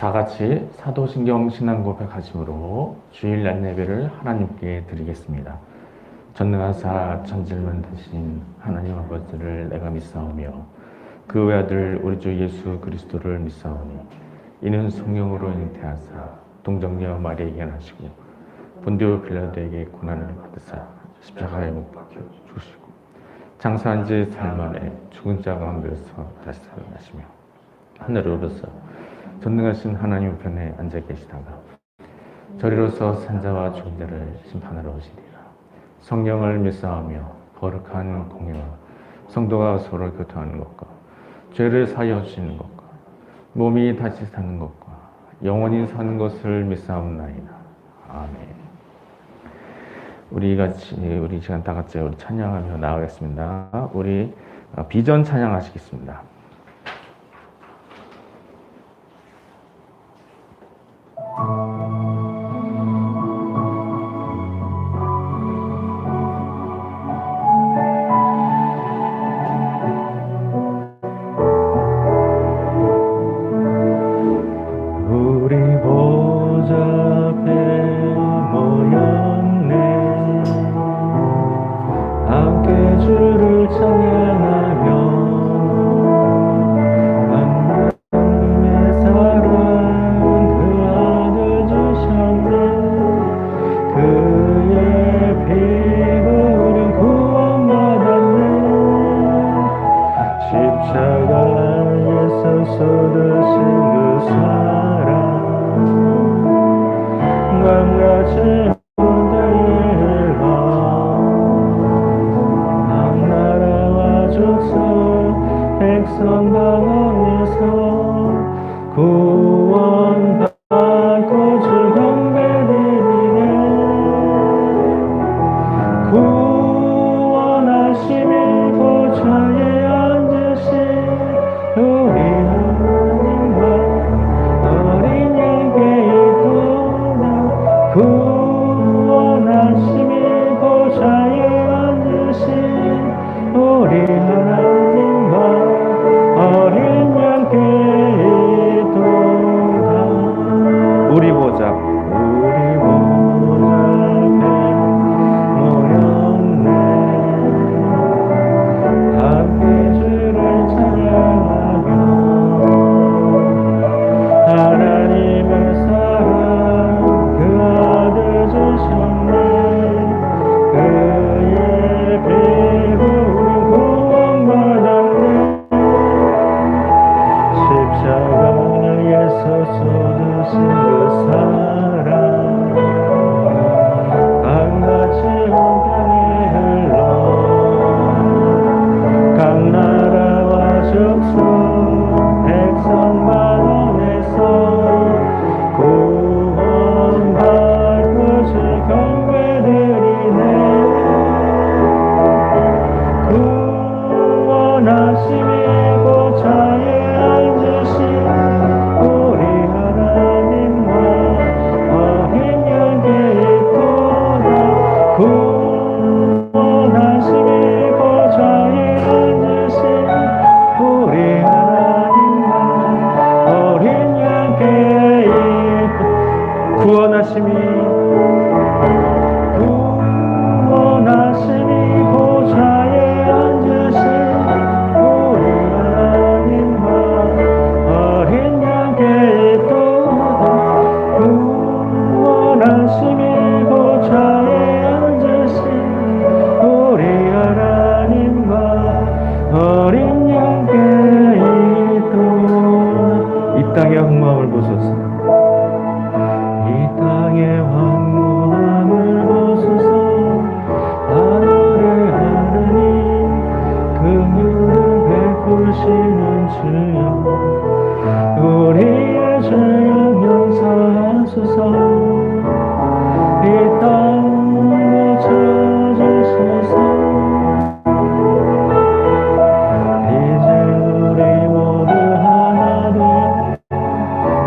다 같이 사도신경 신앙 고백하심으로 주일 낮 예배를 하나님께 드리겠습니다. 전능하사 천지를 되신 하나님 아버지를 내가 믿사오며 그 외아들 우리 주 예수 그리스도를 믿사오니 이는 성령으로 잉태하사 동정녀 마리아에게 나시고 본디오 빌라도에게 고난을 받으사 십자가에 못 박혀 죽으시고 장사한 지 3일 만에 죽은 자 가운데서 다시 살아나시며 하늘에 오르사 전능하신 하나님 편에 앉아 계시다가 저리로서 산자와 죽은 자를 심판하러 오시리라. 성령을 믿사오며 거룩한 공예와 성도가 서로 교통하는 것과 죄를 사하여 주시는 것과 몸이 다시 사는 것과 영원히 사는 것을 믿사옵나이다. 아멘. 우리 시간 다 같이 우리 찬양하며 나가겠습니다. 우리 비전 찬양하시겠습니다.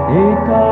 이땅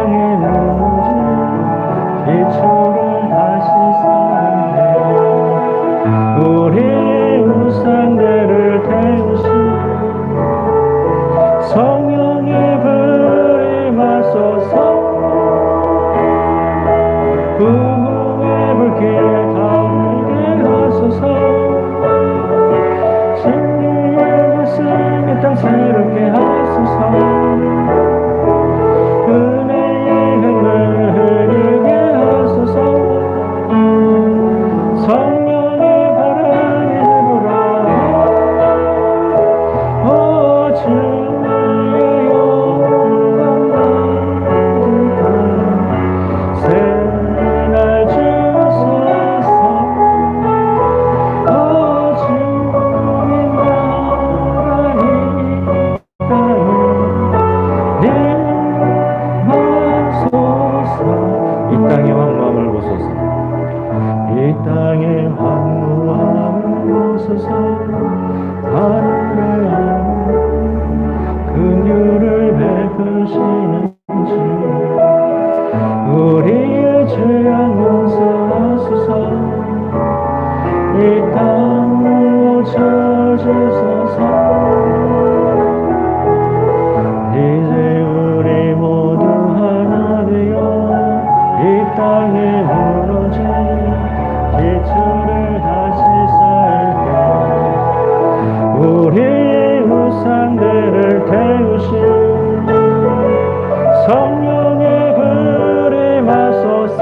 성령의 불이 마소서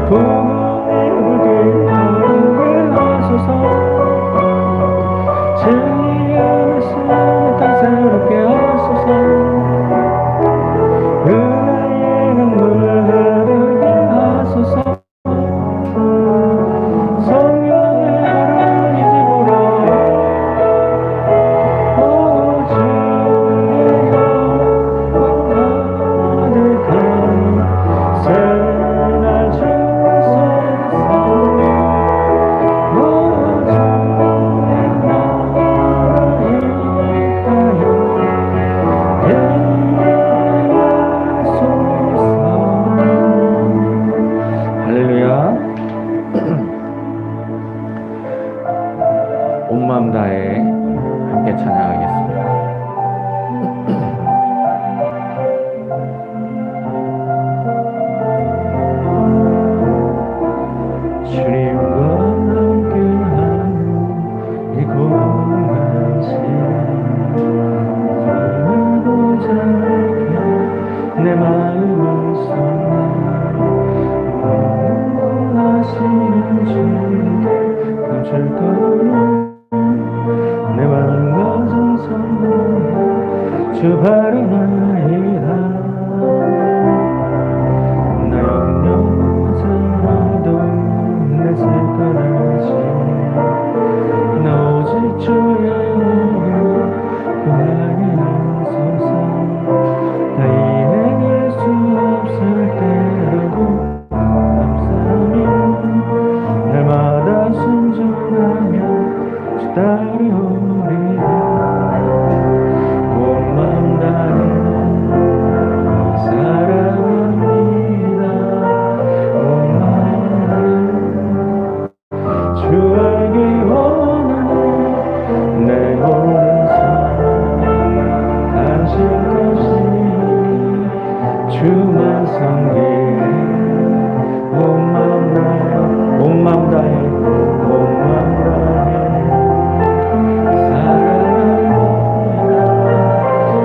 부흥의 불길 타오르게 하소서 진리의 말씀을 다스럽게 하소서 은혜의 강물 흐르게 하소서 성령의 바람 이 집으로 온 마음 다해 함께 찬양하겠습니다. 주님과 함께하는 이 고난 시간 보자 내 마음을 쏟아 원하시는 주님께 감출 거야 내 마음과 정성 주 바라나이다 나 영영자라도 내 슬퍼하지 나 오직 주의 이름 구하게 하소서 다 이해할 수 없을 때라도 감사하며 날마다 순종하며 주 따르오리라 온 마음 다해 사랑합니다 온 마음 다해 주 알기 원하네 내 모든 삶 당신 것이 주만 섬기네 온 마음 다해 온 마음 다해 온 마음 다해 사랑합니다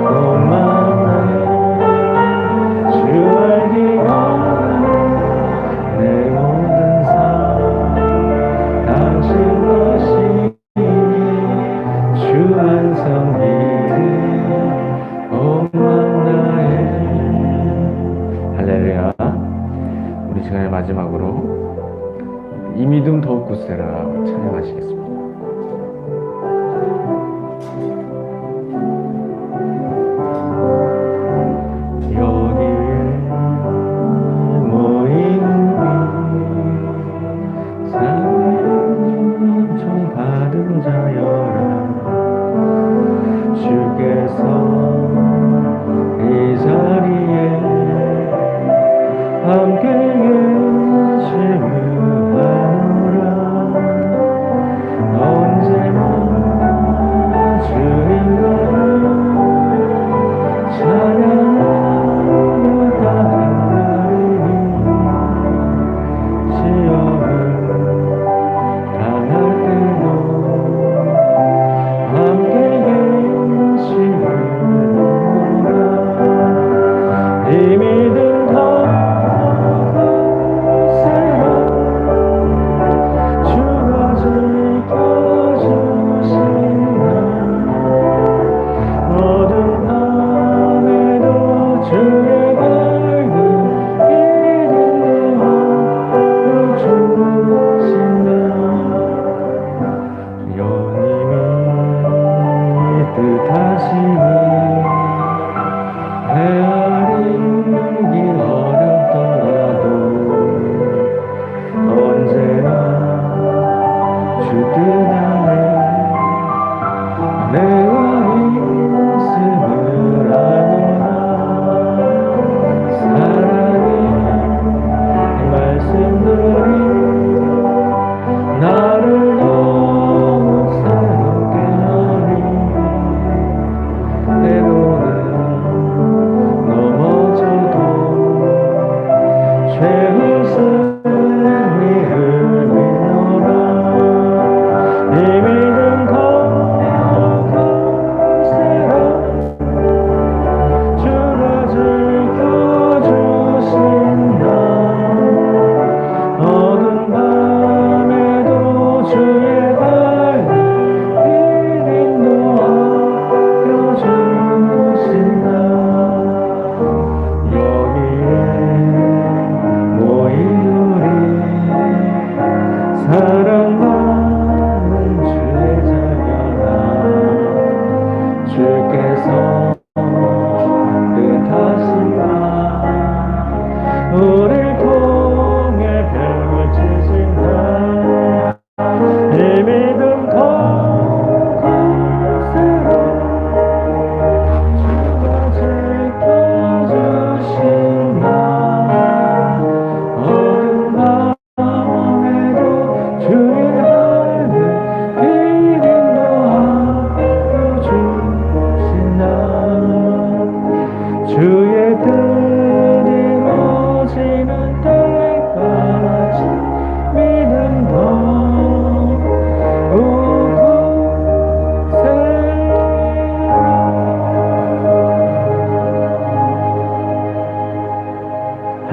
온 마음 다해 주 알기 원하네 내 모든 삶 당신 것이 주만 섬기네 온 마음 다해 할렐루야. 우리 시간의 마지막으로 이 믿음 더욱 굳세라 찬양하시겠습니다. 여기에 모인 우리 사랑의 총 받은 자여라 주께서 이 자리에 함께 계심을 언제나 주님을 찬양하며 따르리니 시험을 당할 때도 함께 계심을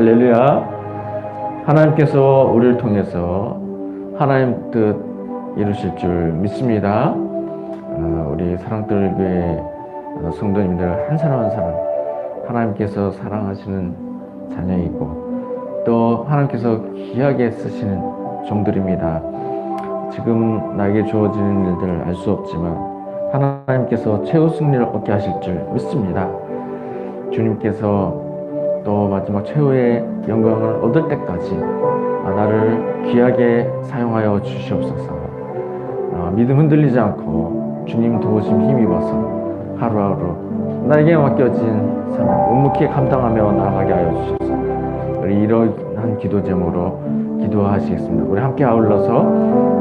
할렐루야. 하나님께서 우리를 통해서 하나님 뜻 이루실 줄 믿습니다. 우리 사랑들교회 성도님들 한 사람 한 사람 하나님께서 사랑하시는 자녀이고 또 하나님께서 귀하게 쓰시는 종들입니다. 지금 나에게 주어지는 일들 알 수 없지만 하나님께서 최후 승리를 얻게 하실 줄 믿습니다. 주님께서 또 마지막 최후의 영광을 얻을 때까지 나를 귀하게 사용하여 주시옵소서. 믿음 흔들리지 않고 주님 도우심 힘입어서 하루하루 나에게 맡겨진 사명 묵묵히 감당하며 나아가게 하여 주시옵소서. 우리 이러한 기도 제목으로 기도하시겠습니다. 우리 함께 아울러서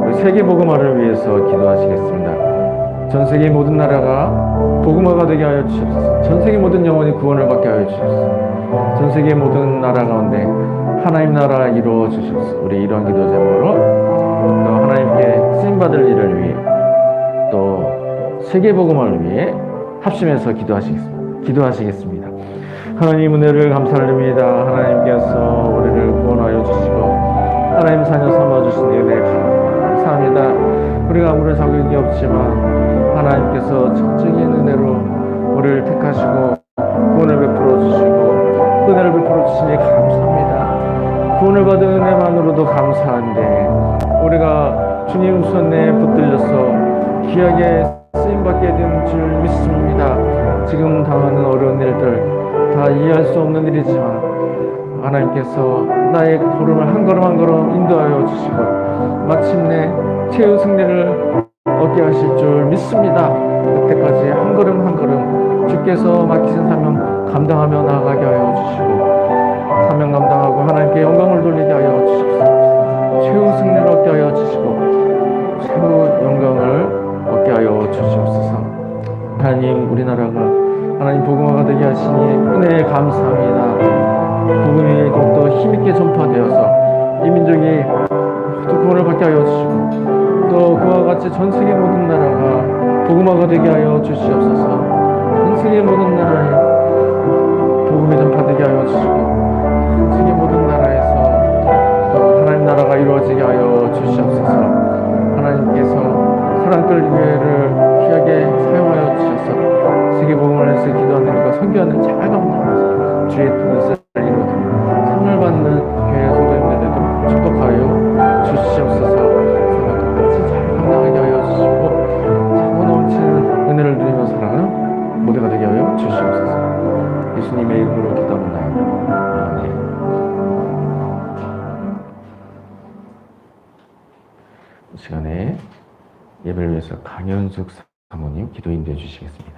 우리 세계 복음화를 위해서 기도하시겠습니다. 전 세계 모든 나라가 복음화가 되게 하여 주시옵소서. 전 세계 모든 영혼이 구원을 받게 하여 주시옵소서. 전 세계 모든 나라 가운데 하나님 나라 이루어 주시옵소서. 우리 이런 기도 제목으로 또 하나님께 쓰임 받을 일을 위해 또 세계 복음화를 위해 합심해서 기도하시겠습니다. 하나님 은혜를 감사드립니다. 하나님께서 우리를 구원하여 주시고 하나님 자녀 삼아 주신 은혜 감사합니다. 우리가 아무런 자격이 없지만 하나님께서 전적인 은혜로 우리를 택하시고 구원을 베풀어 주시고 은혜를 베풀어 주시니 감사합니다. 구원을 받은 은혜만으로도 감사한데 우리가 주님 손에 붙들려서 귀하게 쓰임받게 된 줄 믿습니다. 지금 당하는 어려운 일들 다 이해할 수 없는 일이지만 하나님께서 나의 걸음을 한 걸음 한 걸음 인도하여 주시고 마침내 최후 승리를 얻게 하실 줄 믿습니다. 그때까지 한 걸음 한 걸음 주께서 맡기신 사명 감당하며 나아가게 하여 주시고 사명 감당하고 하나님께 영광을 돌리게 하여 주십시오. 최후 승리를 얻게 하여 주시고 최후 영광을 얻게 하여 주시옵소서. 하나님 우리나라가 하나님 복음화가 되게 하시니 은혜에 감사합니다. 복음이 더욱더 힘있게 전파되어서 이 민족이 또 구원을 받게 하여 주시고 또 그와 같이 전 세계 모든 나라가 복음화가 되게 하여 주시옵소서. 전 세계 모든 나라에 복음이 전파되게 하여 주시고 전 세계 모든 나라에서 또 하나님 나라가 이루어지게 하여 주시옵소서. 하나님께서 사랑들 교회를 귀하게 사용하여 주셔서 세계 복음을 위해서 기도하는 일과 선교하는 잘 감당하면서 주의 뜻을 이루고 상을 받는 교회 성도님들에도 축복하여 주시옵소서. 사랑도 같이 잘 감당하게 하여 주시고 차고 넘치는 은혜를 누리며 살아가는 모두가 되게 하여 주시옵소서. 예수님의 이름으로 기도합니다. 아멘. 이 시간에 예배를 위해서 강현숙 사모님 기도 인도해 주시겠습니다.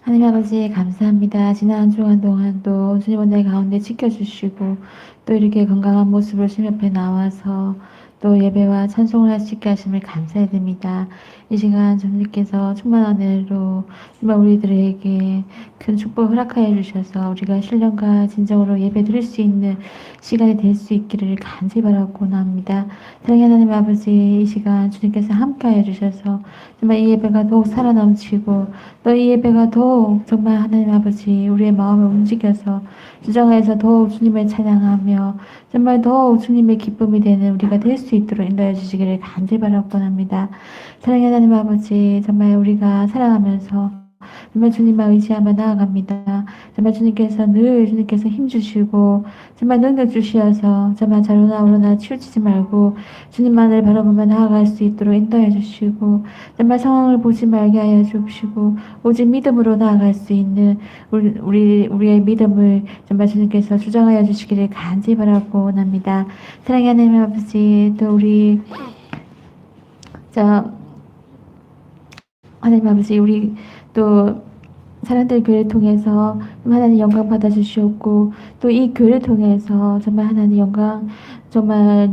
하나님 아버지 감사합니다. 지난 한 주간 동안 또 주님 은혜 가운데 지켜주시고 또 이렇게 건강한 모습으로 주님 옆에 나와서 또 예배와 찬송을 할 수 있게 하심을 감사드립니다. 이 시간 주님께서 충만한 은혜로 정말 우리들에게 큰 축복을 허락하여 주셔서 우리가 신령과 진정으로 예배 드릴 수 있는 시간이 될 수 있기를 간절히 바라고 합니다. 사랑하는 하나님 아버지 이 시간 주님께서 함께하여 주셔서 정말 이 예배가 더욱 살아넘치고 또 이 예배가 더욱 정말 하나님 아버지 우리의 마음을 움직여서 주장하여서 더욱 주님을 찬양하며 정말 더욱 주님의 기쁨이 되는 우리가 될 수 있도록 인도해 주시기를 간절히 바라고 합니다. 사랑하는 하나님 아버지 정말 우리가 살아가면서 정말 주님만 의지하며 나아갑니다. 정말 주님께서 늘 주님께서 힘주시고 정말 능력 주시어서 정말 좌로나 우로나 치우치지 말고 주님만을 바라보며 나아갈 수 있도록 인도해 주시고 정말 상황을 보지 말게 하여 주시고 오직 믿음으로 나아갈 수 있는 우리의 믿음을 정말 주님께서 주장하여 주시기를 간절히 바라고 원합니다. 사랑하는 하나님 아버지 또 우리 하나님 아버지 우리 또 사람들 교회를 통해서 하나님 영광 받아주시옵고 또 이 교회를 통해서 정말 하나님 영광 정말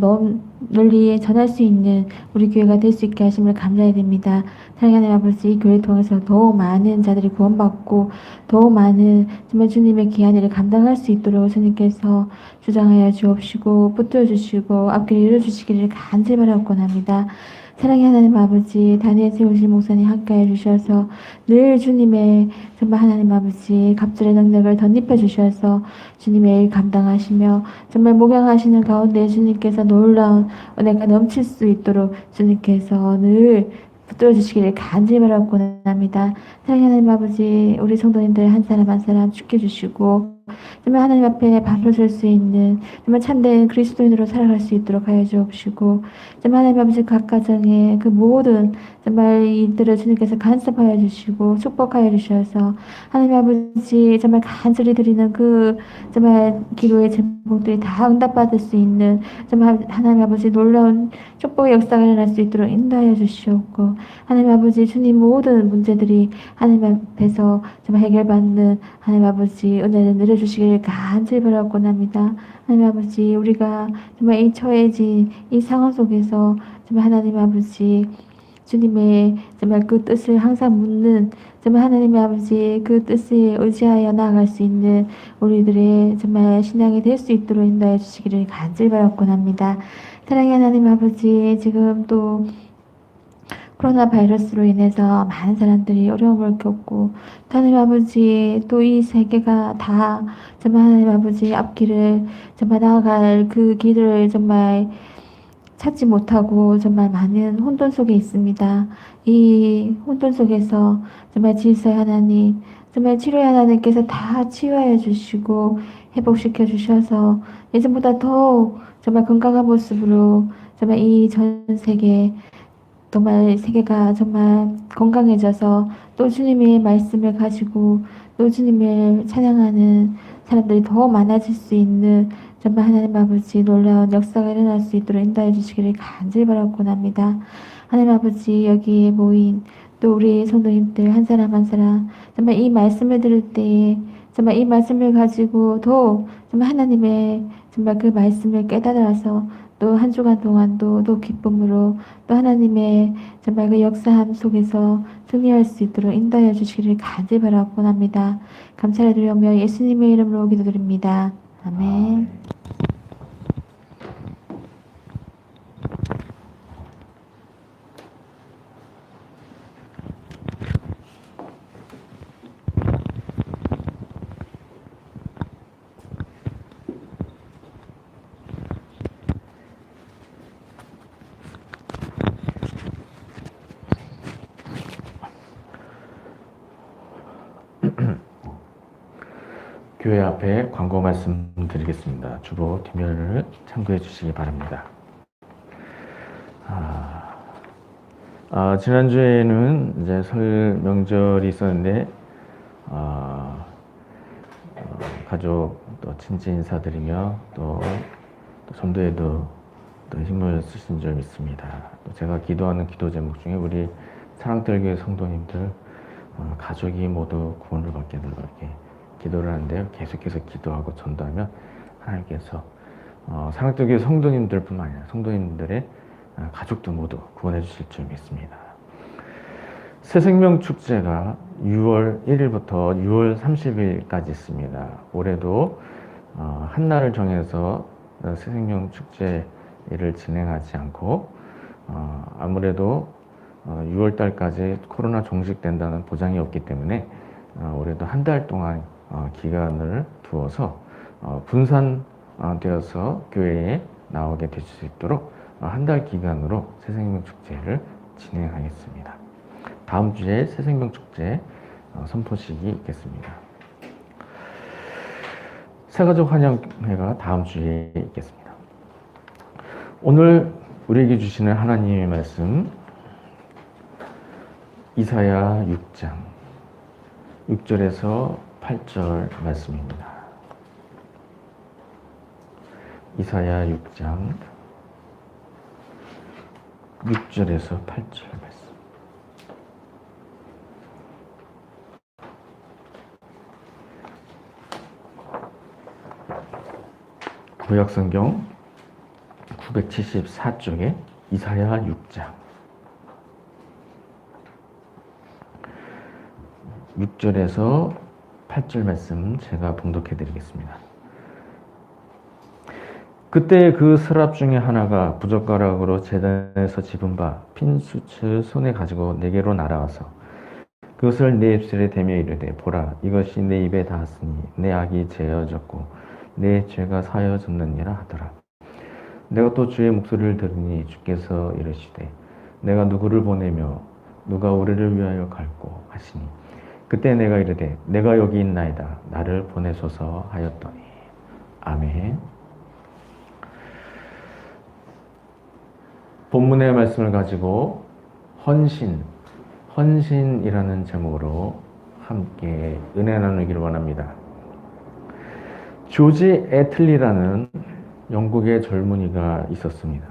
널리 전할 수 있는 우리 교회가 될 수 있게 하심을 감사해 드립니다. 사랑하는 아버지, 이 교회를 통해서 더욱 많은 자들이 구원받고 더욱 많은 정말 주님의 귀한 일을 감당할 수 있도록 주님께서 주장하여 주옵시고 붙들어 주시고 앞길을 열어주시기를 간절히 바라옵곤합니다. 사랑의 하나님 아버지, 다니엘 세우신 목사님 함께해 주셔서 늘 주님의 정말 하나님 아버지 갑절의 능력을 덧입혀 주셔서 주님의 일 감당하시며 정말 목양하시는 가운데 주님께서 놀라운 은혜가 넘칠 수 있도록 주님께서 늘 붙들어 주시기를 간절히 바라고 합니다. 사랑의 하나님 아버지, 우리 성도님들 한 사람 한 사람 지켜주시고 정말 하나님 앞에 바로 설 수 있는 정말 참된 그리스도인으로 살아갈 수 있도록 하여 주옵시고 정말 하나님 아버지 각 가정의 그 모든 정말 일들을 주님께서 간섭하여 주시고 축복하여 주셔서 하나님 아버지 정말 간절히 드리는 그 정말 기도의 제목들이 다 응답받을 수 있는 정말 하나님 아버지 놀라운 축복의 역사가 일어날 수 있도록 인도하여 주시옵고 하나님 아버지 주님 모든 문제들이 하나님 앞에서 정말 해결받는 하나님 아버지 은혜를 내려주시기를 간절히 바라고 합니다. 하나님 아버지 우리가 정말 이 처해진 이 상황 속에서 정말 하나님 아버지 주님의 정말 그 뜻을 항상 묻는 정말 하나님의 아버지 그 뜻에 의지하여 나아갈 수 있는 우리들의 정말 신앙이 될 수 있도록 인도해 주시기를 간절히 바라고 합니다. 사랑의 하나님 아버지 지금 또 코로나 바이러스로 인해서 많은 사람들이 어려움을 겪고 또 하나님 아버지 또 이 세계가 다 정말 하나님 아버지 앞길을 정말 나아갈 그 길을 정말 찾지 못하고 정말 많은 혼돈 속에 있습니다. 이 혼돈 속에서 정말 질서의 하나님, 정말 치료의 하나님께서 다 치유하여 주시고 회복시켜 주셔서 예전보다 더욱 정말 건강한 모습으로 정말 이 전 세계 정말 세계가 정말 건강해져서 또 주님의 말씀을 가지고 또 주님을 찬양하는 사람들이 더 많아질 수 있는 정말 하나님 아버지 놀라운 역사가 일어날 수 있도록 인도해 주시기를 간절히 바라고 합니다. 하나님 아버지 여기에 모인 또 우리 성도님들 한 사람 한 사람 정말 이 말씀을 들을 때에 정말 이 말씀을 가지고 더 정말 하나님의 정말 그 말씀을 깨달아서 또 한 주간 동안도 또 기쁨으로 또 하나님의 정말 그 역사함 속에서 승리할 수 있도록 인도하여 주시기를 간절히 바라고 합니다. 감사를 드리며 예수님의 이름으로 기도드립니다. 아멘. 교회 앞에 광고 말씀 드리겠습니다. 주보 뒷면을 참고해 주시기 바랍니다. 지난주에는 이제 설 명절이 있었는데, 가족 또 친지 인사드리며 또 전도에도 또 힘을 쓰신 줄 믿습니다. 또 제가 기도하는 기도 제목 중에 우리 사랑들교회 성도님들 가족이 모두 구원을 받게 되도록 이렇게 기도를 하는데요. 계속해서 기도하고 전도하면 하나님께서 사랑들교회 성도님들뿐만 아니라 성도님들의 가족도 모두 구원해 주실 줄 믿습니다. 새생명 축제가 6월 1일부터 6월 30일까지 있습니다. 올해도 한 날을 정해서 새생명 축제를 진행하지 않고 아무래도 6월 달까지 코로나 종식된다는 보장이 없기 때문에 올해도 한 달 동안 기간을 두어서 분산되어서 교회에 나오게 되실 수 있도록 한 달 기간으로 새생명 축제를 진행하겠습니다. 다음 주에 새생명 축제 선포식이 있겠습니다. 새가족 환영회가 다음 주에 있겠습니다. 오늘 우리에게 주시는 하나님의 말씀 이사야 6장 6절에서 8절 말씀입니다. 이사야 6장 6절에서 8절 말씀. 구약성경 974쪽에 이사야 6장 6절에서 8절 말씀 제가 봉독해 드리겠습니다. 그때 그 서랍 중에 하나가 부젓가락으로 제단에서 집은 바 핀 숯을 손에 가지고 내게로 날아와서 그것을 내 입술에 대며 이르되 보라 이것이 내 입에 닿았으니 내 악이 제어졌고 내 죄가 사여졌느니라 하더라. 내가 또 주의 목소리를 들으니 주께서 이르시되 내가 누구를 보내며 누가 우리를 위하여 갈꼬 하시니 그때 내가 이르되 내가 여기 있나이다 나를 보내소서 하였더니 아멘. 본문의 말씀을 가지고 헌신이라는 제목으로 함께 은혜 나누기를 원합니다. 조지 애틀리라는 영국의 젊은이가 있었습니다.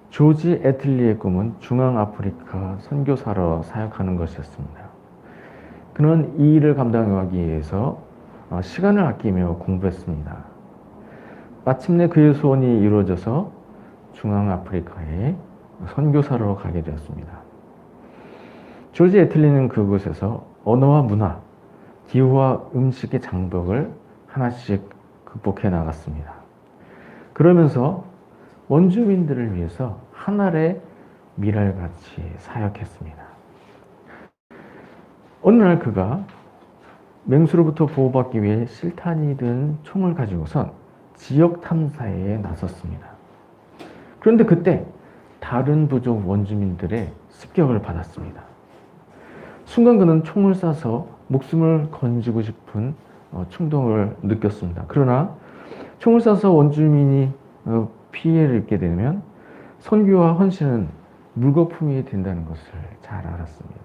조지 애틀리의 꿈은 중앙아프리카 선교사로 사역하는 것이었습니다. 그는 이 일을 감당하기 위해서 시간을 아끼며 공부했습니다. 마침내 그의 소원이 이루어져서 중앙아프리카에 선교사로 가게 되었습니다. 조지 애틀리는 그곳에서 언어와 문화, 기후와 음식의 장벽을 하나씩 극복해 나갔습니다. 그러면서 원주민들을 위해서 한 알의 밀알같이 사역했습니다. 어느 날 그가 맹수로부터 보호받기 위해 실탄이 든 총을 가지고선 지역 탐사에 나섰습니다. 그런데 그때 다른 부족 원주민들의 습격을 받았습니다. 순간 그는 총을 쏴서 목숨을 건지고 싶은 충동을 느꼈습니다. 그러나 총을 쏴서 원주민이 피해를 입게 되면 선교와 헌신은 물거품이 된다는 것을 잘 알았습니다.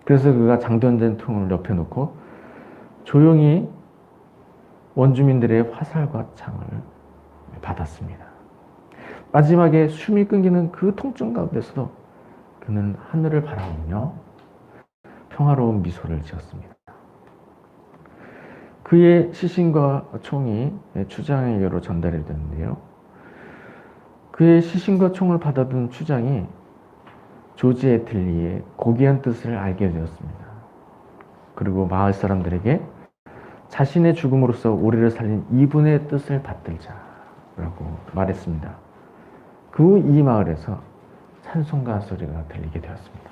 그래서 그가 장전된 총을 옆에 놓고 조용히 원주민들의 화살과 창을 받았습니다. 마지막에 숨이 끊기는 그 통증 가운데서도 그는 하늘을 바라보며 평화로운 미소를 지었습니다. 그의 시신과 총이 추장에게로 전달이 됐는데요. 그의 시신과 총을 받아든 추장이 조지 애틀리의 고귀한 뜻을 알게 되었습니다. 그리고 마을 사람들에게 자신의 죽음으로써 우리를 살린 이분의 뜻을 받들자라고 말했습니다. 그 후 이 마을에서 찬송가 소리가 들리게 되었습니다.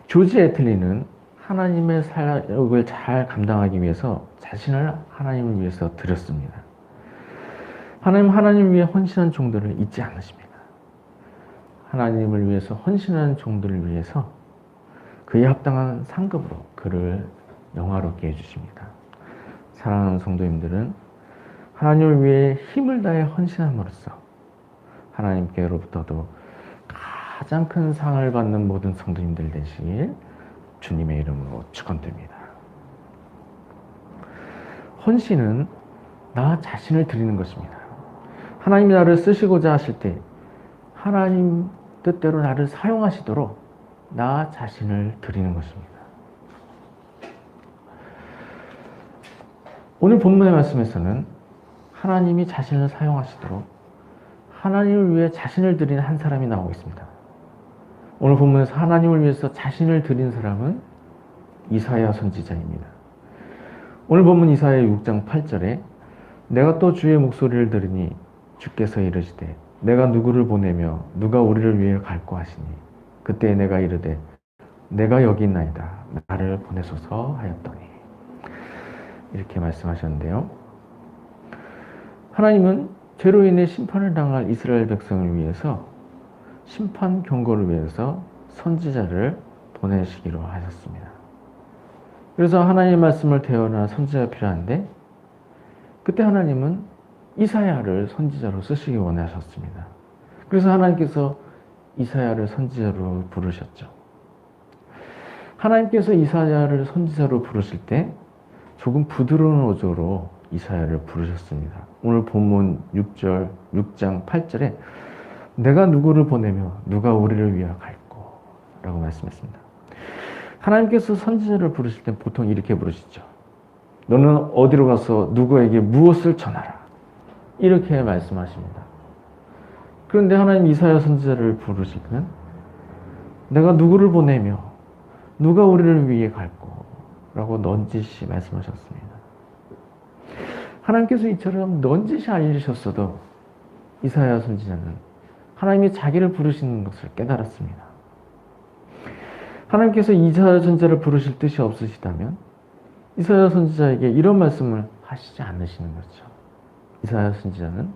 조지 애틀리는 하나님의 사역을 잘 감당하기 위해서 자신을 하나님을 위해서 드렸습니다. 하나님을 위해 헌신한 종들을 잊지 않으십니다. 하나님을 위해서 헌신하는 종들을 위해서 그에 합당한 상급으로 그를 영화롭게 해주십니다. 사랑하는 성도님들은 하나님을 위해 힘을 다해 헌신함으로써 하나님께로부터도 가장 큰 상을 받는 모든 성도님들 되시길 주님의 이름으로 축원드립니다. 헌신은 나 자신을 드리는 것입니다. 하나님이 나를 쓰시고자 하실 때 하나님 뜻대로 나를 사용하시도록 나 자신을 드리는 것입니다. 오늘 본문의 말씀에서는 하나님이 자신을 사용하시도록 하나님을 위해 자신을 드린 한 사람이 나오고 있습니다. 오늘 본문에서 하나님을 위해서 자신을 드린 사람은 이사야 선지자입니다. 오늘 본문 이사야 6장 8절에 내가 또 주의 목소리를 들으니 주께서 이르시되 내가 누구를 보내며 누가 우리를 위해 갈꼬 하시니 그때 내가 이르되 내가 여기 있나이다 나를 보내소서 하였더니 이렇게 말씀하셨는데요. 하나님은 죄로 인해 심판을 당할 이스라엘 백성을 위해서 심판 경고를 위해서 선지자를 보내시기로 하셨습니다. 그래서 하나님의 말씀을 대언할 선지자가 필요한데 그때 하나님은 이사야를 선지자로 쓰시기 원하셨습니다. 그래서 하나님께서 이사야를 선지자로 부르셨죠. 하나님께서 이사야를 선지자로 부르실 때 조금 부드러운 어조로 이사야를 부르셨습니다. 오늘 본문 6장 8절에 내가 누구를 보내며 누가 우리를 위하여 갈꼬 라고 말씀했습니다. 하나님께서 선지자를 부르실 때 보통 이렇게 부르시죠. 너는 어디로 가서 누구에게 무엇을 전하라. 이렇게 말씀하십니다. 그런데 하나님 이사야 선지자를 부르시면 내가 누구를 보내며 누가 우리를 위해 갈고 라고 넌지시 말씀하셨습니다. 하나님께서 이처럼 넌지시 알리셨어도 이사야 선지자는 하나님이 자기를 부르시는 것을 깨달았습니다. 하나님께서 이사야 선지자를 부르실 뜻이 없으시다면 이사야 선지자에게 이런 말씀을 하시지 않으시는 거죠. 이사야 선지자는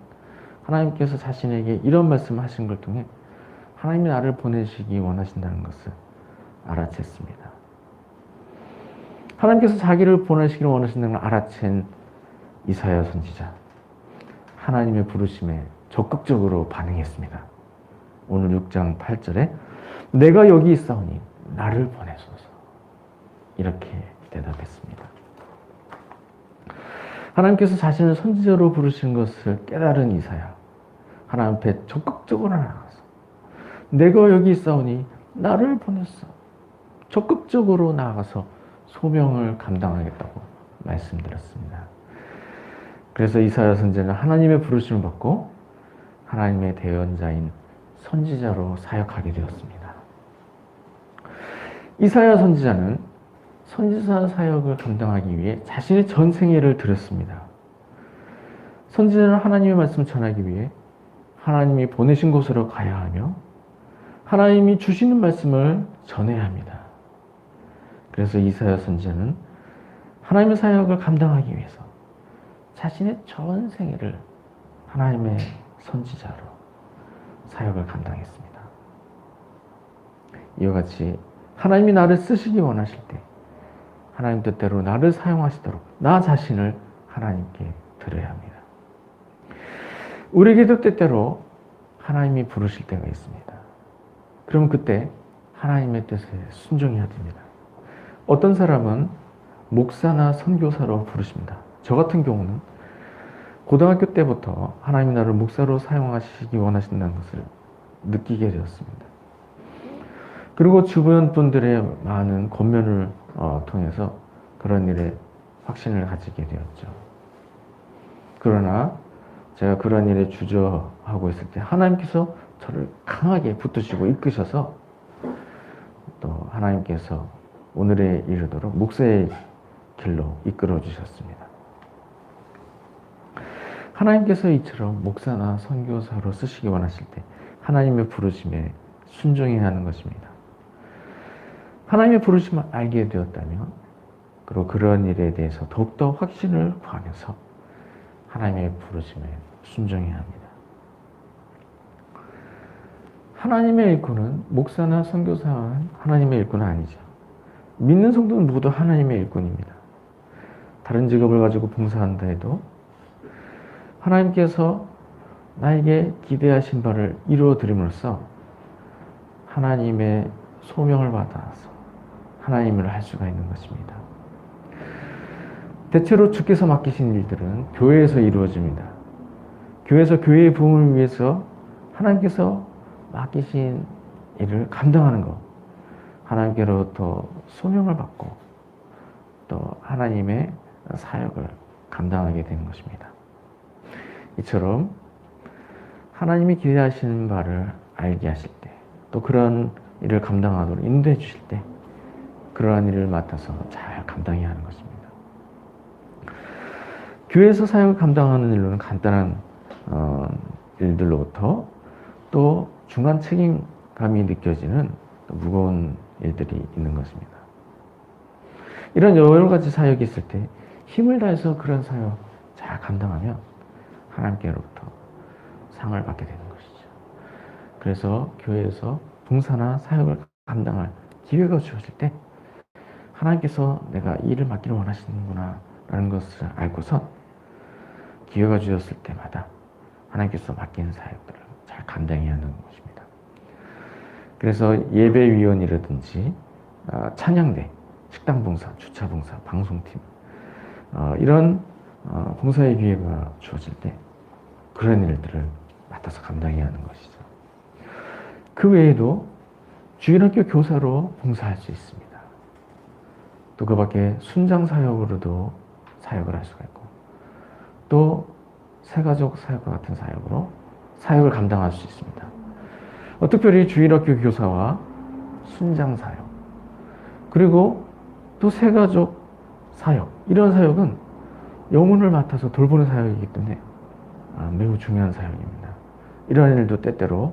하나님께서 자신에게 이런 말씀을 하신 걸 통해 하나님이 나를 보내시기 원하신다는 것을 알아챘습니다. 하나님께서 자기를 보내시기를 원하신다는 걸 알아챈 이사야 선지자, 하나님의 부르심에 적극적으로 반응했습니다. 오늘 6장 8절에 내가 여기 있사오니 나를 보내소서, 이렇게 대답했습니다. 하나님께서 자신을 선지자로 부르신 것을 깨달은 이사야, 하나님 앞에 적극적으로 나가서 내가 여기 있사오니 나를 보냈어, 적극적으로 나아가서 소명을 감당하겠다고 말씀드렸습니다. 그래서 이사야 선지자는 하나님의 부르심을 받고 하나님의 대언자인 선지자로 사역하게 되었습니다. 이사야 선지자는 선지자 사역을 감당하기 위해 자신의 전 생애를 들였습니다. 선지자는 하나님의 말씀을 전하기 위해 하나님이 보내신 곳으로 가야 하며 하나님이 주시는 말씀을 전해야 합니다. 그래서 이사야 선지자는 하나님의 사역을 감당하기 위해서 자신의 전 생애를 하나님의 선지자로 사역을 감당했습니다. 이와 같이 하나님이 나를 쓰시기 원하실 때 하나님 뜻대로 나를 사용하시도록 나 자신을 하나님께 드려야 합니다. 우리에게도 때때로 하나님이 부르실 때가 있습니다. 그럼 그때 하나님의 뜻에 순종해야 됩니다. 어떤 사람은 목사나 선교사로 부르십니다. 저 같은 경우는 고등학교 때부터 하나님이 나를 목사로 사용하시기 원하신다는 것을 느끼게 되었습니다. 그리고 주변 분들의 많은 권면을 통해서 그런 일에 확신을 가지게 되었죠. 그러나 제가 그런 일에 주저하고 있을 때 하나님께서 저를 강하게 붙드시고 이끄셔서 또 하나님께서 오늘에 이르도록 목사의 길로 이끌어 주셨습니다. 하나님께서 이처럼 목사나 선교사로 쓰시기 원하실 때 하나님의 부르심에 순종해야 하는 것입니다. 하나님의 부르심을 알게 되었다면 그리고 그런 일에 대해서 더욱더 확신을 구하면서 하나님의 부르심에 순종해야 합니다. 하나님의 일꾼은 목사나 선교사는 하나님의 일꾼은 아니죠. 믿는 성도는 모두 하나님의 일꾼입니다. 다른 직업을 가지고 봉사한다 해도 하나님께서 나에게 기대하신 바를 이루어 드림으로써 하나님의 소명을 받아서 하나님을 할 수가 있는 것입니다. 대체로 주께서 맡기신 일들은 교회에서 이루어집니다. 교회에서 교회의 부흥을 위해서 하나님께서 맡기신 일을 감당하는 것, 하나님께로부터 소명을 받고 또 하나님의 사역을 감당하게 되는 것입니다. 이처럼 하나님이 기대하시는 바를 알게 하실 때, 또 그런 일을 감당하도록 인도해 주실 때 그러한 일을 맡아서 잘 감당해야 하는 것입니다. 교회에서 사역을 감당하는 일로는 간단한 일들로부터 또 중간 책임감이 느껴지는 무거운 일들이 있는 것입니다. 이런 여러 가지 사역이 있을 때 힘을 다해서 그런 사역 잘 감당하면 하나님께로부터 상을 받게 되는 것이죠. 그래서 교회에서 봉사나 사역을 감당할 기회가 주어질 때 하나님께서 내가 이 일을 맡기를 원하시는구나 라는 것을 알고서 기회가 주어졌을 때마다 하나님께서 맡기는 사역들을 잘 감당해야 하는 것입니다. 그래서 예배위원이라든지 찬양대, 식당봉사, 주차봉사, 방송팀 이런 봉사의 기회가 주어질 때 그런 일들을 맡아서 감당해야 하는 것이죠. 그 외에도 주일학교 교사로 봉사할 수 있습니다. 또 그 밖에 순장사역으로도 사역을 할 수가 있고, 또 새가족 사역과 같은 사역으로 사역을 감당할 수 있습니다. 특별히 주일학교 교사와 순장 사역, 그리고 또 새가족 사역, 이런 사역은 영혼을 맡아서 돌보는 사역이기 때문에 매우 중요한 사역입니다. 이런 일도 때때로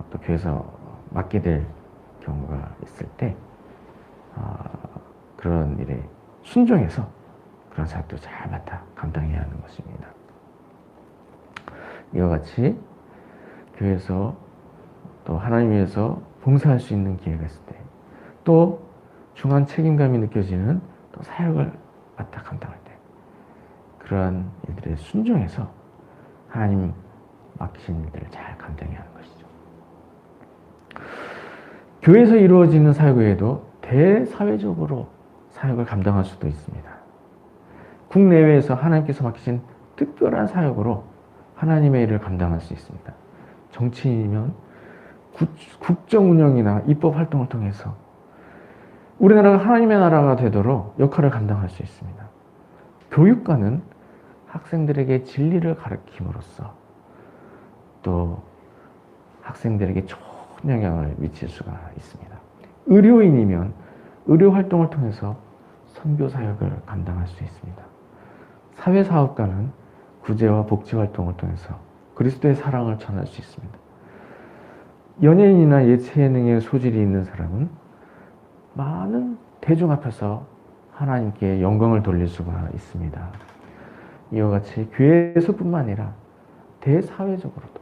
또 교회에서 맡게 될 경우가 있을 때 그런 일에 순종해서 그런 사역도 잘 맡아 감당해야 하는 것입니다. 이와 같이 교회에서 또 하나님 위해서 봉사할 수 있는 기회가 있을 때, 또 중한 책임감이 느껴지는 또 사역을 맡아 감당할 때, 그러한 일들에 순종해서 하나님 맡기신 일들을 잘 감당해야 하는 것이죠. 교회에서 이루어지는 사역 외에도 대사회적으로 사역을 감당할 수도 있습니다. 국내외에서 하나님께서 맡기신 특별한 사역으로 하나님의 일을 감당할 수 있습니다. 정치인이면 국정 운영이나 입법 활동을 통해서 우리나라가 하나님의 나라가 되도록 역할을 감당할 수 있습니다. 교육과는 학생들에게 진리를 가르침으로써 또 학생들에게 좋은 영향을 미칠 수가 있습니다. 의료인이면 의료 활동을 통해서 선교 사역을 감당할 수 있습니다. 사회사업가는 구제와 복지 활동을 통해서 그리스도의 사랑을 전할 수 있습니다. 연예인이나 예체능의 소질이 있는 사람은 많은 대중 앞에서 하나님께 영광을 돌릴 수가 있습니다. 이와 같이 교회에서뿐만 아니라 대사회적으로도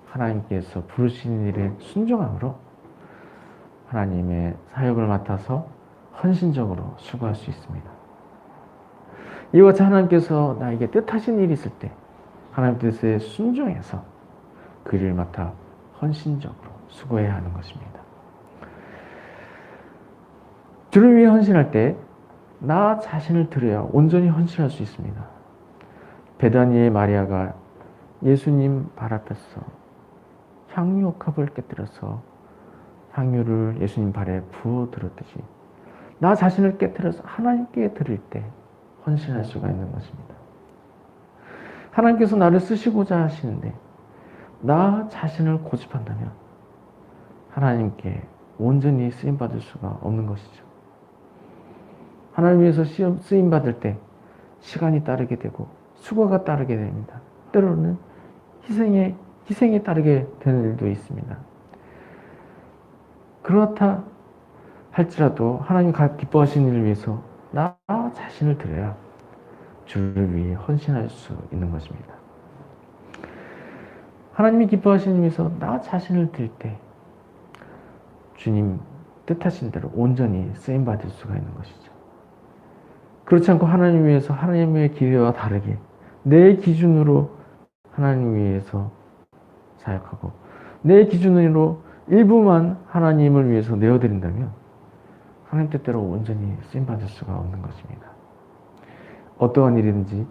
하나님께서 부르시는 일에 순종함으로 하나님의 사역을 맡아서 헌신적으로 수고할 수 있습니다. 이와 같이 하나님께서 나에게 뜻하신 일이 있을 때 하나님 뜻에 순종해서 그 일을 맡아 헌신적으로 수고해야 하는 것입니다. 주를 위해 헌신할 때 나 자신을 드려야 온전히 헌신할 수 있습니다. 베다니의 마리아가 예수님 발 앞에서 향유옥합을 깨뜨려서 향유를 예수님 발에 부어 들었듯이 나 자신을 깨뜨려서 하나님께 드릴 때 헌신할 수가 있는 것입니다. 하나님께서 나를 쓰시고자 하시는데 나 자신을 고집한다면 하나님께 온전히 쓰임받을 수가 없는 것이죠. 하나님 위해서 쓰임받을 때 시간이 따르게 되고 수고가 따르게 됩니다. 때로는 희생에 따르게 되는 일도 있습니다. 그렇다 할지라도 하나님 기뻐하시는 일을 위해서 나 자신을 드려야 주를 위해 헌신할 수 있는 것입니다. 하나님이 기뻐하시는 일 위해서 나 자신을 드릴 때 주님 뜻하신 대로 온전히 쓰임받을 수가 있는 것이죠. 그렇지 않고 하나님 위해서 하나님의 기대와 다르게 내 기준으로 하나님 위해서 사역하고 내 기준으로 일부만 하나님을 위해서 내어드린다면 하나님 뜻대로 온전히 쓰임받을 수가 없는 것입니다. 어떠한 일이든지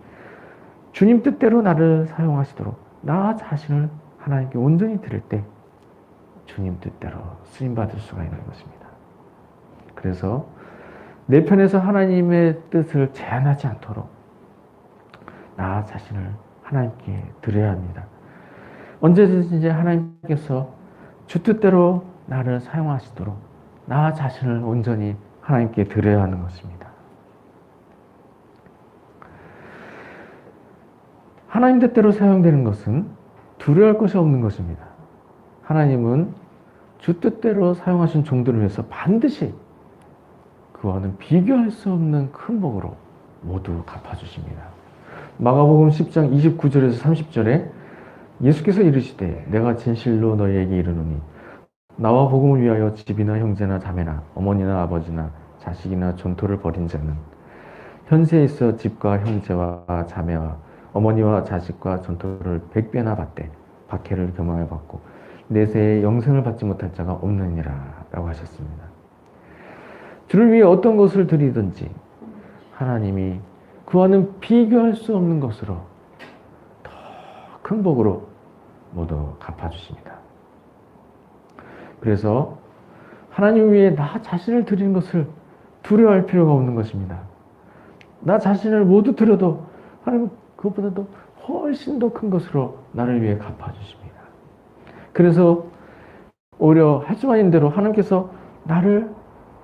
주님 뜻대로 나를 사용하시도록 나 자신을 하나님께 온전히 드릴 때 주님 뜻대로 쓰임받을 수가 있는 것입니다. 그래서 내 편에서 하나님의 뜻을 제한하지 않도록 나 자신을 하나님께 드려야 합니다. 언제든지 하나님께서 주 뜻대로 나를 사용하시도록 나 자신을 온전히 하나님께 드려야 하는 것입니다. 하나님 뜻대로 사용되는 것은 두려워할 것이 없는 것입니다. 하나님은 주 뜻대로 사용하신 종들을 위해서 반드시 그와는 비교할 수 없는 큰 복으로 모두 갚아주십니다. 마가복음 10장 29절에서 30절에 예수께서 이르시되 내가 진실로 너희에게 이르노니 나와 복음을 위하여 집이나 형제나 자매나 어머니나 아버지나 자식이나 존토를 벌인 자는 현세에 있어 집과 형제와 자매와 어머니와 자식과 전토를 100배나 받되 박해를 겸하여 받고 내세에 영생을 받지 못할 자가 없느니라 라고 하셨습니다. 주를 위해 어떤 것을 드리든지 하나님이 그와는 비교할 수 없는 것으로 더 큰 복으로 모두 갚아주십니다. 그래서 하나님 위해 나 자신을 드리는 것을 두려워할 필요가 없는 것입니다. 나 자신을 모두 드려도 하나님 그것보다도 훨씬 더 큰 것으로 나를 위해 갚아주십니다. 그래서 오히려 할 수만 있는 대로 하나님께서 나를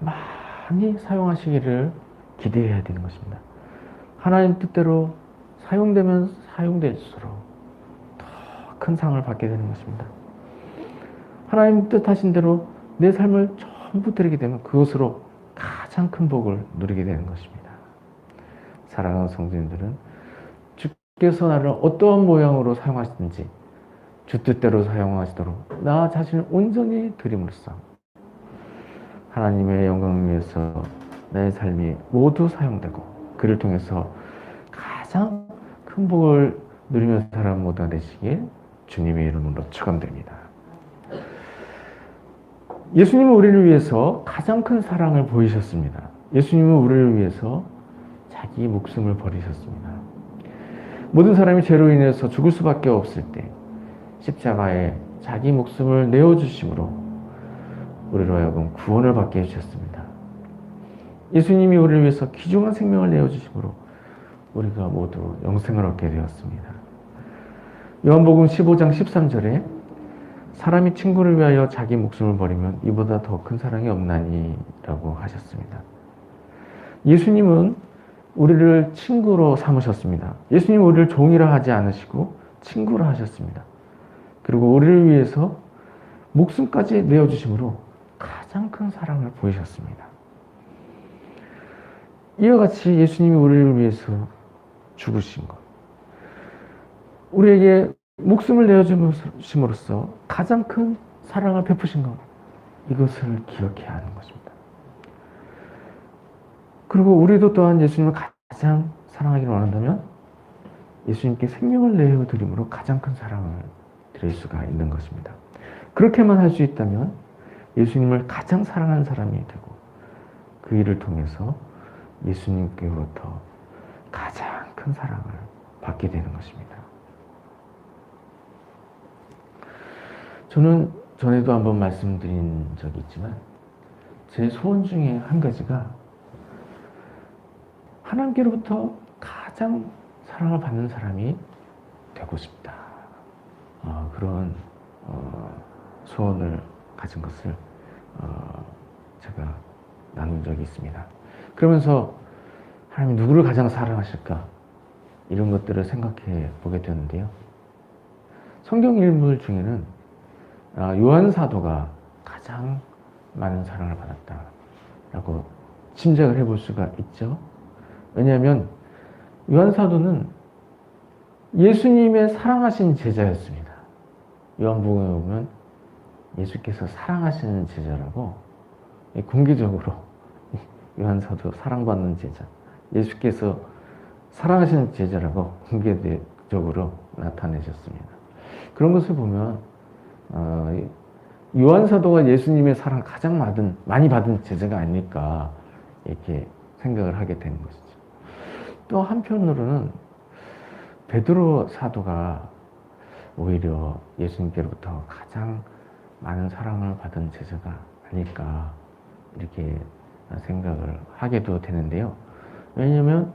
많이 사용하시기를 기대해야 되는 것입니다. 하나님 뜻대로 사용되면 사용될수록 더 큰 상을 받게 되는 것입니다. 하나님 뜻하신 대로 내 삶을 전부 드리게 되면 그것으로 가장 큰 복을 누리게 되는 것입니다. 사랑하는 성도님들은 주께서 나를 어떠한 모양으로 사용하시든지 주 뜻대로 사용하시도록 나 자신을 온전히 드림으로써 하나님의 영광을 위해서 내 삶이 모두 사용되고 그를 통해서 가장 큰 복을 누리며 살아가는 모두가 되시길 주님의 이름으로 축원드립니다. 예수님은 우리를 위해서 가장 큰 사랑을 보이셨습니다. 예수님은 우리를 위해서 자기 목숨을 버리셨습니다. 모든 사람이 죄로 인해서 죽을 수밖에 없을 때 십자가에 자기 목숨을 내어주심으로 우리로 하여금 구원을 받게 해주셨습니다. 예수님이 우리를 위해서 귀중한 생명을 내어주심으로 우리가 모두 영생을 얻게 되었습니다. 요한복음 15장 13절에 사람이 친구를 위하여 자기 목숨을 버리면 이보다 더 큰 사랑이 없나니 라고 하셨습니다. 예수님은 우리를 친구로 삼으셨습니다. 예수님은 우리를 종이라 하지 않으시고 친구라 하셨습니다. 그리고 우리를 위해서 목숨까지 내어주심으로 가장 큰 사랑을 보이셨습니다. 이와 같이 예수님이 우리를 위해서 죽으신 것, 우리에게 목숨을 내어주심으로써 가장 큰 사랑을 베푸신 것, 이것을 기억해야 하는 것입니다. 그리고 우리도 또한 예수님을 가장 사랑하기를 원한다면 예수님께 생명을 내어드림으로 가장 큰 사랑을 드릴 수가 있는 것입니다. 그렇게만 할 수 있다면 예수님을 가장 사랑하는 사람이 되고 그 일을 통해서 예수님께로부터 가장 큰 사랑을 받게 되는 것입니다. 저는 전에도 한번 말씀드린 적이 있지만 제 소원 중에 한 가지가 하나님께로부터 가장 사랑을 받는 사람이 되고 싶다. 그런 소원을 가진 것을 제가 나눈 적이 있습니다. 그러면서 하나님이 누구를 가장 사랑하실까? 이런 것들을 생각해 보게 되는데요. 성경 인물 중에는 요한 사도가 가장 많은 사랑을 받았다라고 짐작을 해볼 수가 있죠. 왜냐하면 요한 사도는 예수님의 사랑하신 제자였습니다. 요한복음에 보면 예수께서 사랑하시는 제자라고 공개적으로 요한 사도 사랑받는 제자, 예수께서 사랑하시는 제자라고 공개적으로 나타내셨습니다. 그런 것을 보면 요한 사도가 예수님의 사랑 가장 많이 받은 제자가 아닐까 이렇게 생각을 하게 되는 것이죠. 또 한편으로는 베드로 사도가 오히려 예수님께로부터 가장 많은 사랑을 받은 제자가 아닐까 이렇게 생각을 하게도 되는데요. 왜냐하면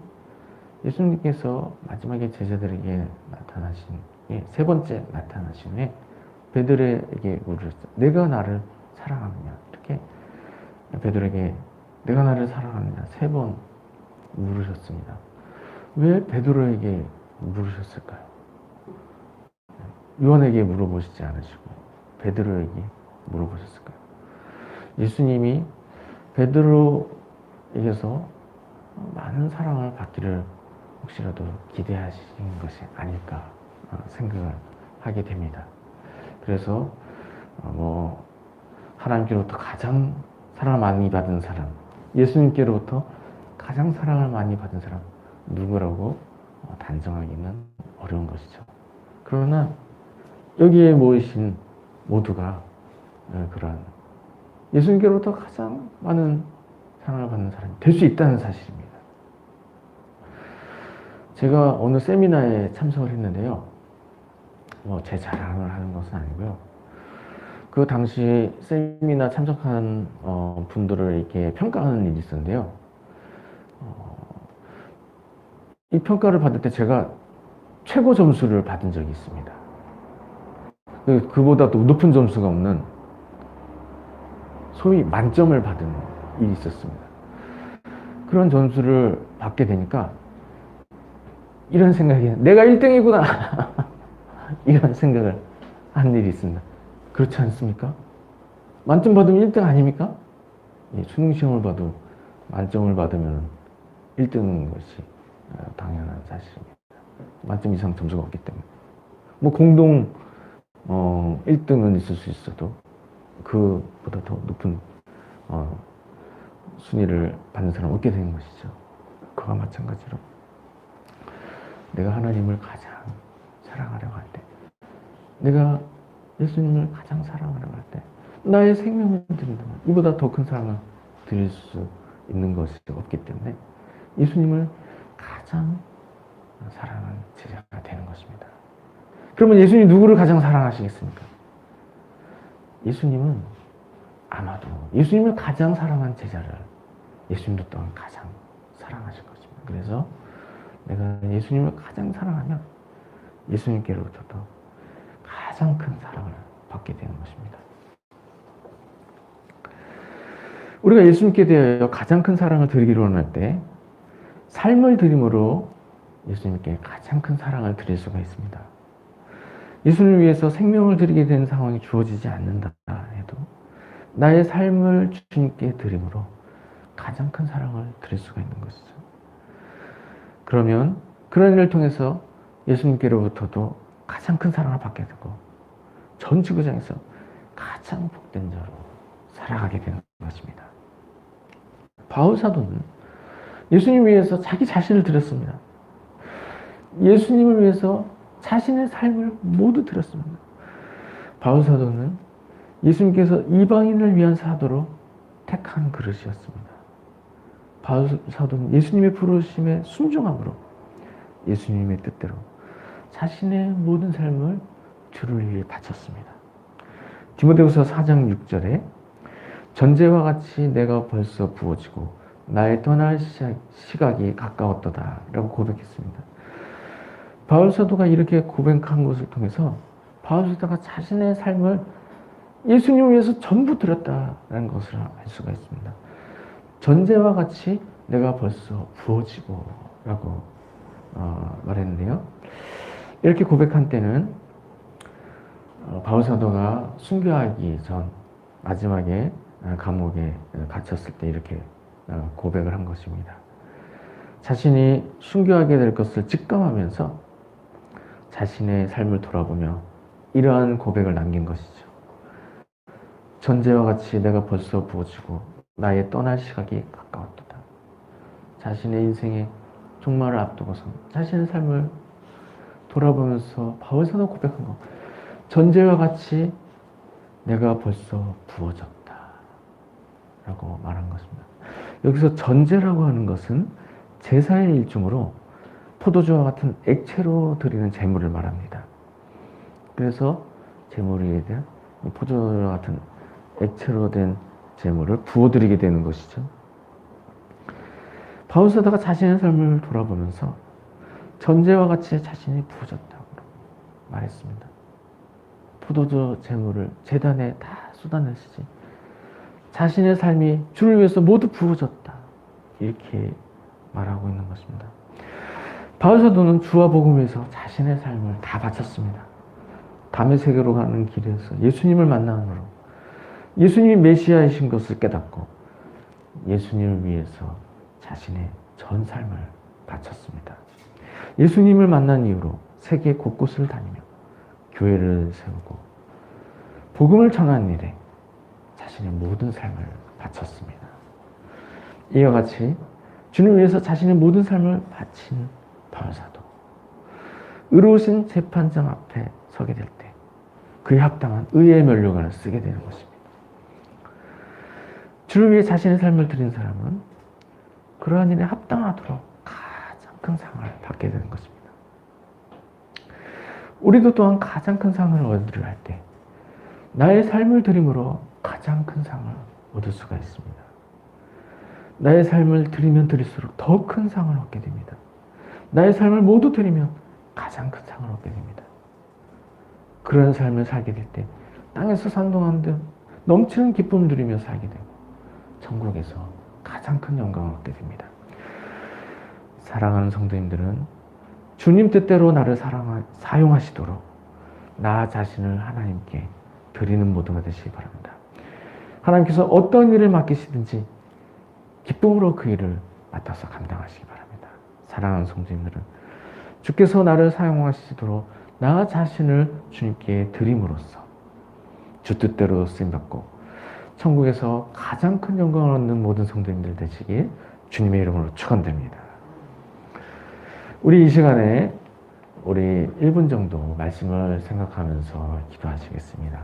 예수님께서 마지막에 제자들에게 나타나신 세 번째 나타나신 후에 베드로에게 물으셨어요. 내가 나를 사랑하느냐? 이렇게 베드로에게 내가 나를 사랑하느냐? 3번 물으셨습니다. 왜 베드로에게 물으셨을까요? 요한에게 물어보시지 않으시고 베드로에게 물어보셨을까요? 예수님이 베드로에게서 많은 사랑을 받기를 혹시라도 기대하신 것이 아닐까 생각을 하게 됩니다. 그래서 하나님께로부터 가장 사랑을 많이 받은 사람, 예수님께로부터 가장 사랑을 많이 받은 사람 누구라고 단정하기는 어려운 것이죠. 그러나 여기에 모이신 모두가 그러한 예수님께로부터 가장 많은 사랑을 받는 사람이 될 수 있다는 사실입니다. 제가 어느 세미나에 참석을 했는데요. 제 자랑을 하는 것은 아니고요. 그 당시 세미나 참석한 분들을 이렇게 평가하는 일이 있었는데요. 이 평가를 받을 때 제가 최고 점수를 받은 적이 있습니다. 그보다 또 높은 점수가 없는 소위 만점을 받은 일이 있었습니다. 그런 점수를 받게 되니까 이런 생각이, 내가 1등이구나. 이런 생각을 한 일이 있습니다. 그렇지 않습니까? 만점 받으면 1등 아닙니까? 수능시험을 봐도 만점을 받으면 1등인 것이 당연한 사실입니다. 만점 이상 점수가 없기 때문에. 뭐 공동 1등은 있을 수 있어도 그보다 더 높은 순위를 받는 사람은 없게 되는 것이죠. 그와 마찬가지로 내가 하나님을 가장 사랑하려고 할 때, 내가 예수님을 가장 사랑하려고 할 때 나의 생명을 드린다면 이보다 더 큰 사랑을 드릴 수 있는 것이 없기 때문에 예수님을 가장 사랑하는 제자가 되는 것입니다. 그러면 예수님 누구를 가장 사랑하시겠습니까? 예수님은 아마도 예수님을 가장 사랑한 제자를 예수님도 또한 가장 사랑하실 것입니다. 그래서 내가 예수님을 가장 사랑하면 예수님께로부터도 가장 큰 사랑을 받게 되는 것입니다. 우리가 예수님께 대하여 가장 큰 사랑을 드리기로 원할 때 삶을 드림으로 예수님께 가장 큰 사랑을 드릴 수가 있습니다. 예수님을 위해서 생명을 드리게 되는 상황이 주어지지 않는다 해도 나의 삶을 주님께 드림으로 가장 큰 사랑을 드릴 수가 있는 것이죠. 그러면 그런 일을 통해서 예수님께로부터도 가장 큰 사랑을 받게 되고 전 지구상에서 가장 복된 자로 살아가게 되는 것입니다. 바울 사도는 예수님 위해서 자기 자신을 드렸습니다. 예수님을 위해서 자신의 삶을 모두 드렸습니다. 바울 사도는 예수님께서 이방인을 위한 사도로 택한 그릇이었습니다. 바울 사도는 예수님의 부르심에 순종함으로 예수님의 뜻대로 자신의 모든 삶을 주를 위해 바쳤습니다. 디모데후서 4장 6절에 전제와 같이 내가 벌써 부어지고 나의 떠날 시각이 가까웠도다 라고 고백했습니다. 바울 사도가 이렇게 고백한 것을 통해서 바울 사도가 자신의 삶을 예수님을 위해서 전부 드렸다라는 것을 알 수가 있습니다. 전제와 같이 내가 벌써 부어지고 라고 말했는데요. 이렇게 고백한 때는 바울 사도가 순교하기 전 마지막에 감옥에 갇혔을 때 이렇게 고백을 한 것입니다. 자신이 순교하게 될 것을 직감하면서 자신의 삶을 돌아보며 이러한 고백을 남긴 것이죠. 전제와 같이 내가 벌써 부어지고 나의 떠날 시각이 가까웠도다. 자신의 인생의 종말을 앞두고서 자신의 삶을 돌아보면서 바울 사도가 고백한 것, 전제와 같이 내가 벌써 부어졌다 라고 말한 것입니다. 여기서 전제라고 하는 것은 제사의 일종으로 포도주와 같은 액체로 드리는 제물을 말합니다. 그래서 제물 위에 대한 포도주와 같은 액체로 된 제물을 부어드리게 되는 것이죠. 바울 사도가 자신의 삶을 돌아보면서 전제와 같이 자신이 부어졌다고 말했습니다. 포도주 제물을 제단에 다 쏟아내시지 자신의 삶이 주를 위해서 모두 부어졌다 이렇게 말하고 있는 것입니다. 바울 사도는 주와 복음을 위해서 자신의 삶을 다 바쳤습니다. 다메섹으로 가는 길에서 예수님을 만남으로 예수님이 메시아이신 것을 깨닫고 예수님을 위해서 자신의 전 삶을 바쳤습니다. 예수님을 만난 이후로 세계 곳곳을 다니며 교회를 세우고 복음을 전하는 일에 자신의 모든 삶을 바쳤습니다. 이와 같이 주님을 위해서 자신의 모든 삶을 바친 바울 사도, 의로우신 재판장 앞에 서게 될 때 그에 합당한 의의 면류관을 쓰게 되는 것입니다. 주를 위해 자신의 삶을 드린 사람은 그러한 일에 합당하도록 가장 큰 상을 받게 되는 것입니다. 우리도 또한 가장 큰 상을 얻으려 할 때 나의 삶을 드림으로 가장 큰 상을 얻을 수가 있습니다. 나의 삶을 드리면 드릴수록 더 큰 상을 얻게 됩니다. 나의 삶을 모두 드리면 가장 큰 상을 얻게 됩니다. 그런 삶을 살게 될 때 땅에서 산동한 듯 넘치는 기쁨을 누리며 살게 되고 천국에서 가장 큰 영광을 얻게 됩니다. 사랑하는 성도님들은 주님 뜻대로 나를 사용하시도록 나 자신을 하나님께 드리는 모두가 되시기 바랍니다. 하나님께서 어떤 일을 맡기시든지 기쁨으로 그 일을 맡아서 감당하시기 바랍니다. 사랑하는 성도님들은 주께서 나를 사용하시도록 나 자신을 주님께 드림으로써 주 뜻대로 쓰임받고 천국에서 가장 큰 영광을 얻는 모든 성도님들 되시길 주님의 이름으로 축원드립니다. 우리 이 시간에 우리 1분 정도 말씀을 생각하면서 기도하시겠습니다.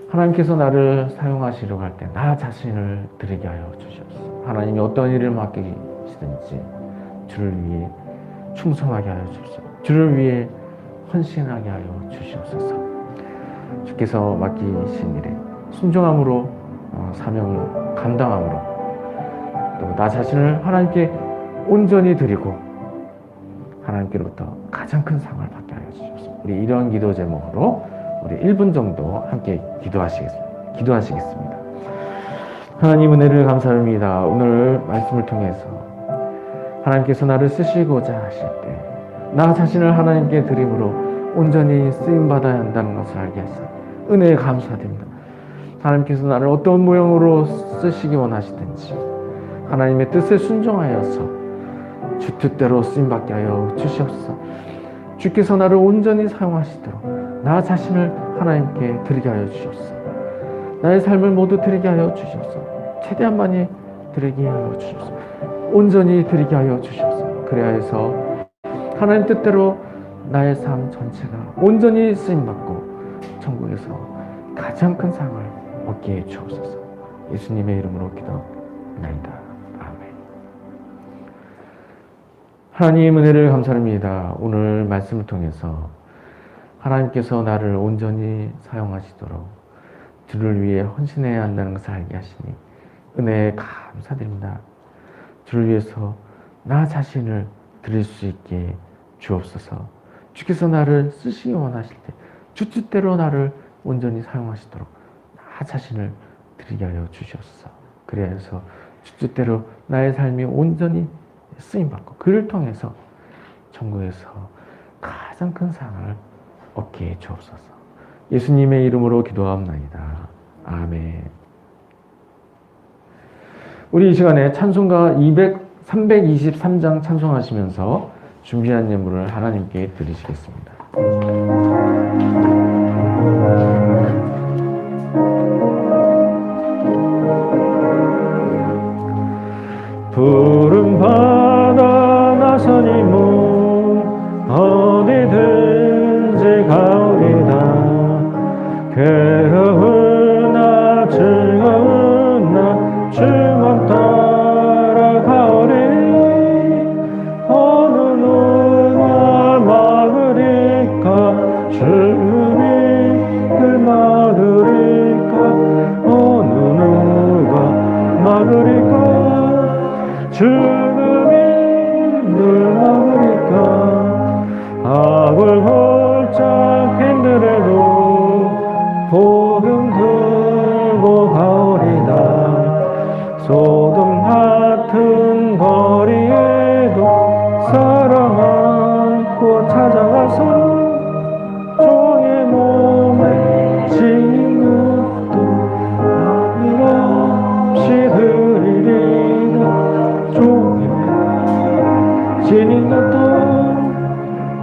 하나님께서 나를 사용하시려고 할 때 나 자신을 드리게 하여 주시옵소서. 하나님이 어떤 일을 맡기시든지 주를 위해 충성하게 하여 주시옵소서. 주를 위해 헌신하게 하여 주시옵소서. 주께서 맡기신 일에 순종함으로 사명을 감당함으로 또 나 자신을 하나님께 온전히 드리고 하나님께로부터 가장 큰 상을 받게 하여 주시옵소서. 우리 이런 기도 제목으로 우리 1분 정도 함께 기도하시겠습니다. 하나님 은혜를 감사합니다. 오늘 말씀을 통해서 하나님께서 나를 쓰시고자 하실 때 나 자신을 하나님께 드림으로 온전히 쓰임받아야 한다는 것을 알게 하시니 은혜에 감사드립니다. 하나님께서 나를 어떤 모형으로 쓰시기 원하시든지 하나님의 뜻에 순종하여서 주 뜻대로 쓰임받게 하여 주시옵소서. 주께서 나를 온전히 사용하시도록 나 자신을 하나님께 드리게 하여 주시옵소서. 나의 삶을 모두 드리게 하여 주시옵소서. 최대한 많이 드리게 하여 주시옵소서. 온전히 드리게 하여 주시옵소서. 그래야 해서 하나님 뜻대로 나의 삶 전체가 온전히 쓰임받고 천국에서 가장 큰 상을 얻게 해 주옵소서. 예수님의 이름으로 기도합니다. 아멘. 하나님 은혜를 감사합니다. 오늘 말씀을 통해서 하나님께서 나를 온전히 사용하시도록 주를 위해 헌신해야 한다는 것을 알게 하시니 은혜에 감사드립니다. 주를 위해서 나 자신을 드릴 수 있게 주옵소서. 주께서 나를 쓰시기 원하실 때 주 뜻대로 나를 온전히 사용하시도록 나 자신을 드리게 하여 주시옵소서. 그래야 해서 주 뜻대로 나의 삶이 온전히 쓰임받고 그를 통해서 천국에서 가장 큰 상을 얻게 해 주옵소서. 예수님의 이름으로 기도합나이다. 아멘. 우리 이 시간에 찬송가 323장 찬송하시면서 준비한 예물을 하나님께 드리시겠습니다. 푸른 바다 나선이 문 어디든지 가오리다. 괴로운 나 즐거운 나 주만 따라 가오리. 어느 누가 막으리까 주님이 늘 막으리까. 어느 누가 막으리까 주님이 늘 막으리까. 악을 골짝 힘들어도 복음 들고 가오리다. 소돔 같은 거리에도 사랑 안고 찾아가서 종의 몸에 지닌 것도 아낌없이 드리리다. 종의 지닌 것도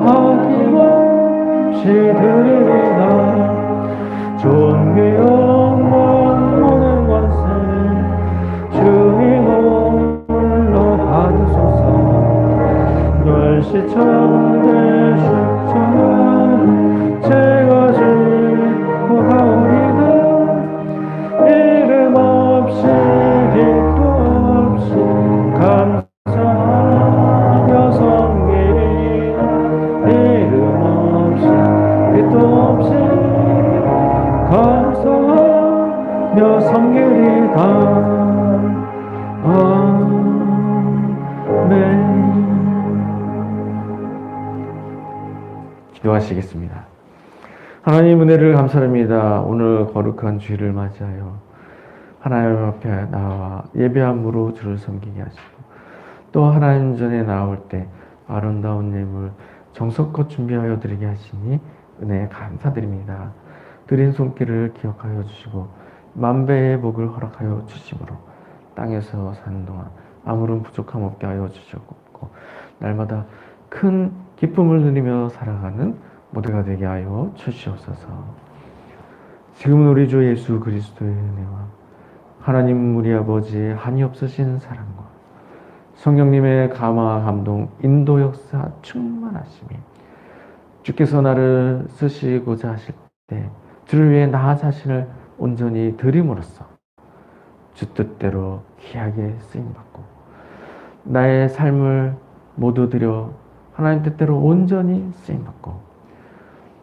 아낌없이 드리리다. 존귀 영광 모든 권세 주님 홀로 받으소서. 멸시천대 십자가는 제가 지고 가오리다. 이름 없이 빚도 없이 감사하며 섬기리라. 이름 없이 빚도 없이 감사하며 섬기리다. 아멘. 기도하시겠습니다. 하나님 은혜를 감사합니다. 오늘 거룩한 주일을 맞이하여 하나님 앞에 나와 예배함으로 주를 섬기게 하시고 또 하나님 전에 나올 때 아름다운 예물 정성껏 준비하여 드리게 하시니 은혜 감사드립니다. 드린 손길을 기억하여 주시고 만배의 복을 허락하여 주심으로 땅에서 사는 동안 아무런 부족함 없게 하여 주셨고 날마다 큰 기쁨을 누리며 살아가는 모두가 되게 하여 주시옵소서. 지금은 우리 주 예수 그리스도의 은혜와 하나님 우리 아버지의 한이 없으신 사랑과 성령님의 감화 감동 인도 역사 충만하심이 주께서 나를 쓰시고자 하실 때 주를 위해 나 자신을 온전히 드림으로써 주 뜻대로 귀하게 쓰임받고 나의 삶을 모두 드려 하나님 뜻대로 온전히 쓰임받고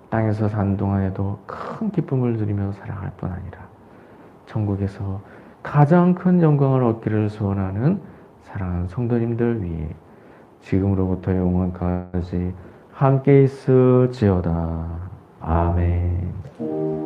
땅에서 사는 동안에도 큰 기쁨을 누리며 살아갈 뿐 아니라 천국에서 가장 큰 영광을 얻기를 소원하는 사랑하는 성도님들 위해 지금으로부터 영원까지 함께 있을지어다. 아멘.